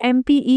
MPE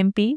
MP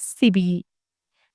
CBE,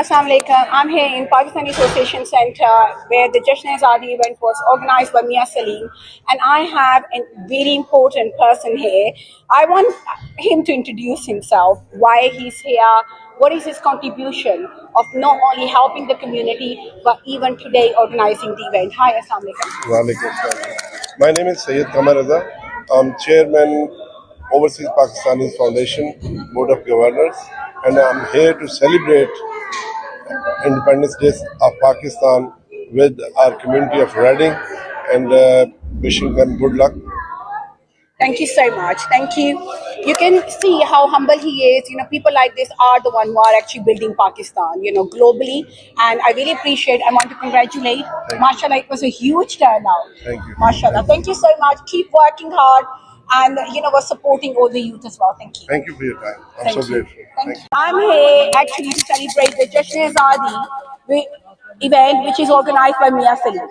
Assalamu alaikum. I'm here in Pakistani Association Center where the Jashn-e-Azadi event was organized by Mia Salim, and I have a very important person here. I want him to introduce himself, why he's here, what is his contribution of not only helping the community but even today organizing the event. Hi, Assalamu alaikum. Walaikum Assalam. My name is Sayyid Qamar Raza. I'm Chairman Overseas Pakistanis Foundation Board of Governors, and I'm here to celebrate Independence Day of Pakistan with our community of Reading and wishing them good luck. Thank you so much. Thank you. You can see how humble he is. You know, people like this are the one who are actually building Pakistan, you know, globally. And I really appreciate, I want to congratulate. MashaAllah, it was a huge turnout. Thank you. MashaAllah. Thank you so much. Keep working hard and, you know, we're supporting all the youth as well. Thank you. Thank you for your time. I'm Thank so you. grateful. Thank you. I'm here actually to celebrate the Jashn-e-Azadi event which is organized by Mia Salim.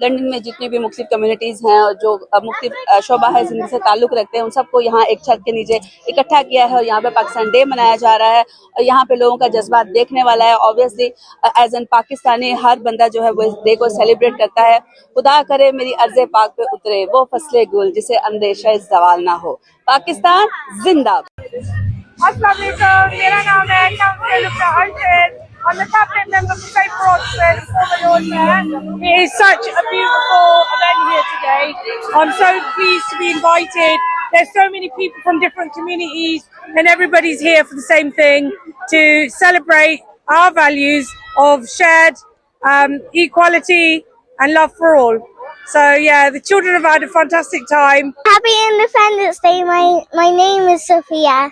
London میں جتنی بھی مختلف communities ہیں اور جو مختلف شعبہ ہے زندگی سے تعلق رکھتے ہیں، ان سب کو یہاں ایک چھت کے نیچے اکٹھا کیا ہے، اور یہاں پہ پاکستان ڈے منایا جا رہا ہے، اور یہاں پہ لوگوں کا جذبات دیکھنے والا ہے. آبویسلی ایز این پاکستانی ہر بندہ جو ہے وہ اس ڈے کو سیلیبریٹ کرتا ہے. خدا کرے میری عرض پاک پہ اترے وہ فصل گل جسے اندیشہ زوال نہ ہو. پاکستان زندہ باد. السلام علیکم، میرا نام ہے Arshad. I'm the captain member for Safe for Oxford, former Lord Mayor. It is such a beautiful event here today. I'm so pleased to be invited. There's so many people from different communities and everybody's here for the same thing, to celebrate our values of shared equality and love for all. So yeah, the children have had a fantastic time. Happy Independence Day. My name is Sophia.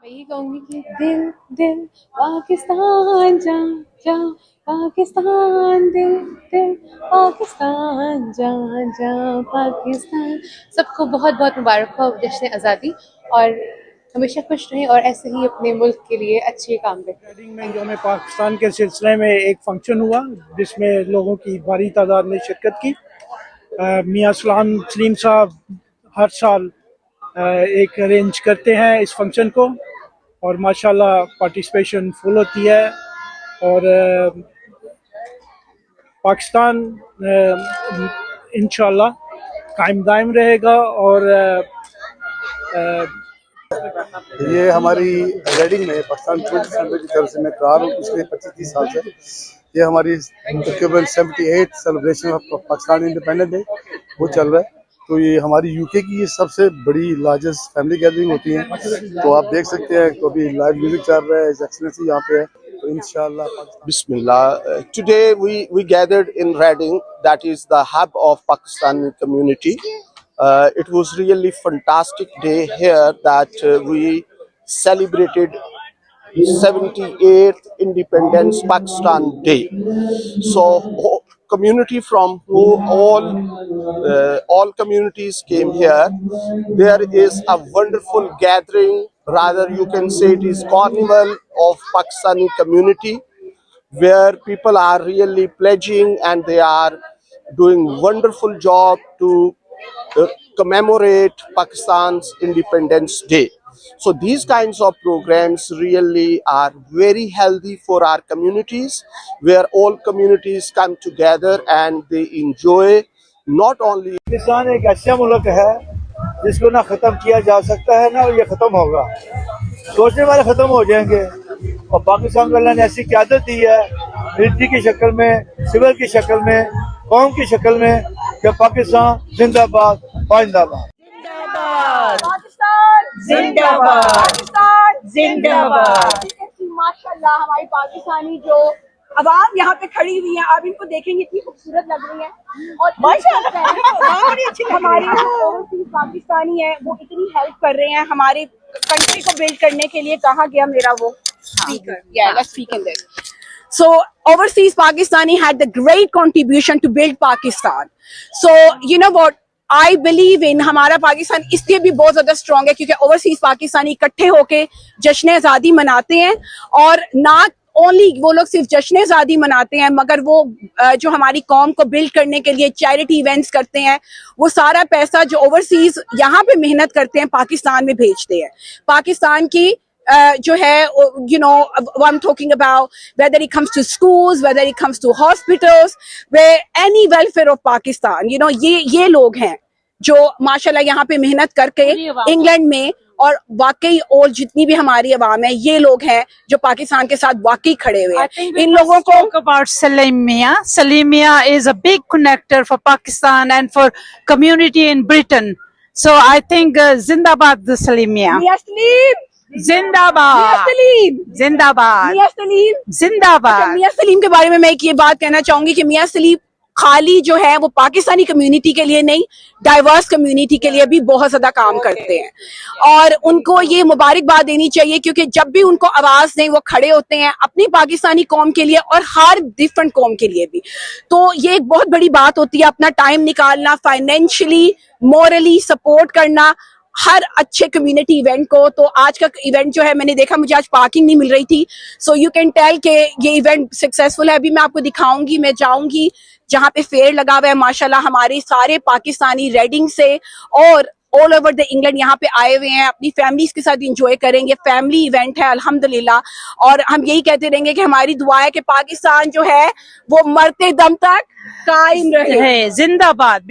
میں یہ کہوں گی کہ دل دل پاکستان جا جا پاکستان، دل دل پاکستان جا جا پاکستان. سب کو بہت بہت مبارک ہو جشن آزادی، اور ہمیشہ خوش رہیں اور ایسے ہی اپنے ملک کے لیے اچھے کام کریں. ریڈنگ میں جو ہمیں پاکستان کے سلسلے میں ایک فنکشن ہوا جس میں لوگوں کی بھاری تعداد نے شرکت کی. میاں سلیم صاحب ہر سال ایک ارینج کرتے ہیں اس فنکشن کو، اور ماشاءاللہ پارٹیسپیشن فل ہوتی ہے، اور پاکستان انشاءاللہ قائم دائم رہے گا. اور یہ ہماری ریڈنگ میں پاکستان ٹوئنٹی سینٹر کی طرف سے میں کار ہوں پچھلے 25-30 سال سے. یہ ہماری تقریباً 78 celebration of Pakistan independent day وہ چل رہا ہے. تو یہ ہماری یو کے کی یہ سب سے بڑی لارجسٹ فیملی گیدرنگ ہوتی ہیں. تو آپ دیکھ سکتے ہیں تو ابھی لائیو میوزک چل رہا ہے، ایکسلنسی یہاں پہ ہے. تو انشاءاللہ Bismillah. Today we gathered in Reading, that is the hub of Pakistani community. It was really fantastic day here that we celebrated 78th Independence Pakistan Day. So community from all communities came here. There is a wonderful gathering, rather you can say it is carnival of Pakistani community, where people are really pledging and they are doing wonderful job to commemorate Pakistan's Independence Day. So these kinds of programs really are very healthy for our communities, where all communities come together and they enjoy not only. Pakistan ایک ایسا ملک ہے جس کو نہ ختم کیا جا سکتا ہے نہ یہ ختم ہوگا. سوچنے والے ختم ہو جائیں گے، اور پاکستان کو اللہ نے ایسی قیادت دی ہے، ملٹری کی شکل میں، سول کی شکل میں، قوم کی شکل میں، کہ پاکستان زندہ باد، پائندہ باد. پاکستان زندہ باد، پاکستان زندہ باد. ماشاء اللہ ہماری پاکستانی جو عوام یہاں پہ کھڑی ہوئی ہیں، آپ ان کو دیکھیں گے اتنی خوبصورت لگ رہی ہیں، اور ہمارے پاکستانی ہیں وہ اتنی ہیلپ کر رہے ہیں ہمارے کنٹری کو بلڈ کرنے کے لیے. کہاں گیا میرا وہ speaker? So overseas Pakistani had the great contribution to build Pakistan. So you know what, I believe in ہمارا پاکستان اس لیے بھی بہت زیادہ اسٹرانگ ہے کیونکہ اوورسیز پاکستانی اکٹھے ہو کے جشن آزادی مناتے ہیں. اور نہ اونلی وہ لوگ صرف جشن آزادی مناتے ہیں، مگر وہ جو ہماری قوم کو بلڈ کرنے کے لیے چیریٹی ایونٹس کرتے ہیں، وہ سارا پیسہ جو اوورسیز یہاں پہ محنت کرتے ہیں پاکستان میں بھیجتے ہیں. پاکستان کی جو ہے you know what I'm talking about, whether it comes to schools, whether it comes to hospitals, where any welfare of Pakistan, you know یہ لوگ ہیں جو ماشاءاللہ یہاں پہ محنت کر کے انگلینڈ میں، اور واقعی اور جتنی بھی ہماری عوام ہے یہ لوگ ہیں جو پاکستان کے ساتھ واقعی کھڑے ہوئے ہیں. ان لوگوں کو talk about Salim Mia. Salim Mia is a big connector for Pakistan and for community in Britain. So I think Zindabad the Salim Mia. میاں سلیم Zindabad. میاں سلیم Zindabad. میاں سلیم. Zindabad. میاں سلیم کے بارے میں ایک یہ بات کہنا چاہوں گی کہ میاں سلیم خالی جو ہے وہ پاکستانی کمیونٹی کے لیے نہیں، ڈائیورس کمیونٹی کے لیے بھی بہت زیادہ کام کرتے ہیں، اور ان کو یہ مبارکباد دینی چاہیے کیونکہ جب بھی ان کو آواز دیں وہ کھڑے ہوتے ہیں اپنی پاکستانی قوم کے لیے اور ہر ڈفرنٹ قوم کے لیے بھی. تو یہ ایک بہت بڑی بات ہوتی ہے اپنا ٹائم نکالنا، فائنینشلی مورلی سپورٹ کرنا ہر اچھے کمیونٹی ایونٹ کو. تو آج کا ایونٹ جو ہے میں نے دیکھا, مجھے آج پارکنگ نہیں مل رہی تھی, سو یو کین ٹیل کہ یہ ایونٹ سکسیزفل ہے. ابھی میں آپ کو دکھاؤں گی, میں جاؤں گی جہاں پہ فیئر لگا ہوا ہے. ماشاءاللہ ہمارے سارے پاکستانی ریڈنگ سے اور آل اوور دا انگلینڈ یہاں پہ آئے ہوئے ہیں, اپنی فیملیز کے ساتھ انجوائے کریں گے. فیملی ایونٹ ہے الحمدللہ, اور ہم یہی کہتے رہیں گے کہ ہماری دعا ہے کہ پاکستان جو ہے وہ مرتے دم تک قائم رہے. زندہ باد.